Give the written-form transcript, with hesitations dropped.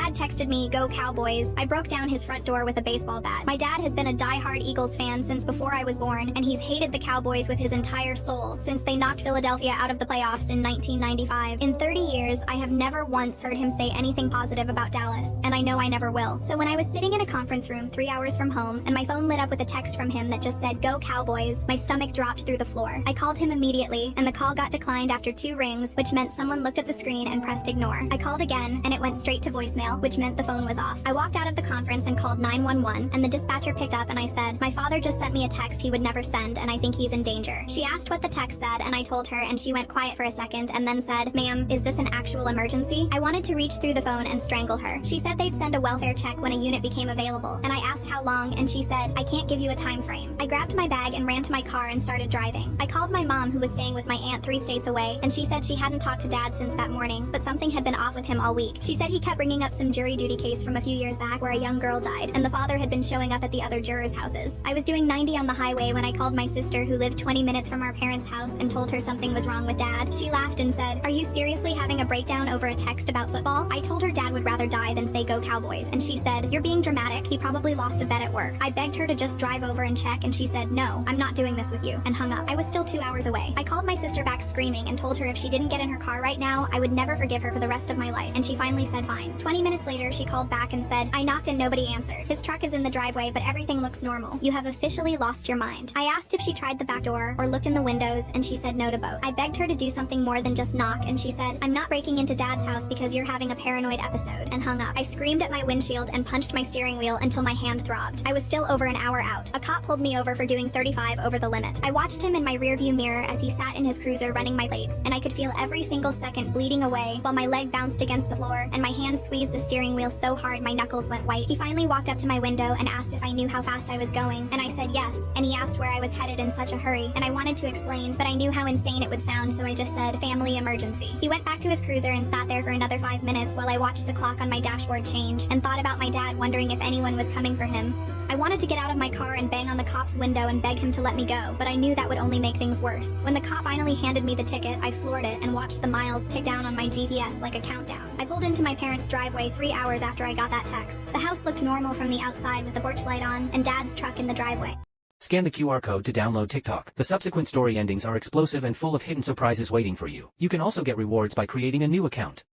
Dad texted me, "Go Cowboys." I broke down his front door with a baseball bat. My dad has been a die-hard Eagles fan since before I was born, and he's hated the Cowboys with his entire soul since they knocked Philadelphia out of the playoffs in 1995. In 30 years, I have never once heard him say anything positive about Dallas, and I know I never will. So when I was sitting in a conference room 3 hours from home, and my phone lit up with a text from him that just said, "Go Cowboys," my stomach dropped through the floor. I called him immediately, and the call got declined after 2 rings, which meant someone looked at the screen and pressed ignore. I called again, and it went straight to voicemail, which meant the phone was off. I walked out of the conference and called 911, and the dispatcher picked up, and I said, "My father just sent me a text he would never send, and I think he's in danger." She asked what the text said, and I told her, and she went quiet for a second and then said, "Ma'am, is this an actual emergency?" I wanted to reach through the phone and strangle her. She said they'd send a welfare check when a unit became available, and I asked how long, and she said, "I can't give you a time frame." I grabbed my bag and ran to my car and started driving. I called my mom, who was staying with my aunt 3 states away, and she said she hadn't talked to Dad since that morning, but something had been off with him all week. She said he kept bringing up some jury duty case from a few years back where a young girl died, and the father had been showing up at the other jurors' houses. I was doing 90 on the highway when I called my sister, who lived 20 minutes from our parents' house, and told her something was wrong with Dad. She laughed and said, "Are you seriously having a breakdown over a text about football?" I told her Dad would rather die than say "Go Cowboys," and she said, "You're being dramatic. He probably lost a bet at work." I begged her to just drive over and check, and she said, "No, I'm not doing this with you," and hung up. I was still 2 hours away. I called my sister back screaming and told her if she didn't get in her car right now, I would never forgive her for the rest of my life, and she finally said fine. 20 minutes later, she called back and said, "I knocked and nobody answered. His truck is in the driveway, but everything looks normal. You have officially lost your mind." I asked if she tried the back door or looked in the windows, and she said no to both. I begged her to do something more than just knock, and she said, "I'm not breaking into Dad's house because you're having a paranoid episode," and hung up. I screamed at my windshield and punched my steering wheel until my hand throbbed. I was still over an hour out. A cop pulled me over for doing 35 over the limit. I watched him in my rearview mirror as he sat in his cruiser running my plates, and I could feel every single second bleeding away while my leg bounced against the floor and my hand squeezed the steering wheel so hard my knuckles went white. He finally walked up to my window and asked if I knew how fast I was going, and I said yes, and he asked where I was headed in such a hurry, and I wanted to explain, but I knew how insane it would sound, so I just said, "Family emergency." He went back to his cruiser and sat there for another 5 minutes while I watched the clock on my dashboard change and thought about my dad, wondering if anyone was coming for him. I wanted to get out of my car and bang on the cop's window and beg him to let me go, but I knew that would only make things worse. When the cop finally handed me the ticket, I floored it and watched the miles tick down on my GPS like a countdown. I pulled into my parents' driveway 3 hours after I got that text. The house looked normal from the outside with the porch light on and Dad's truck in the driveway. Scan the QR code to download TikTok. The subsequent story endings are explosive and full of hidden surprises waiting for you. You can also get rewards by creating a new account.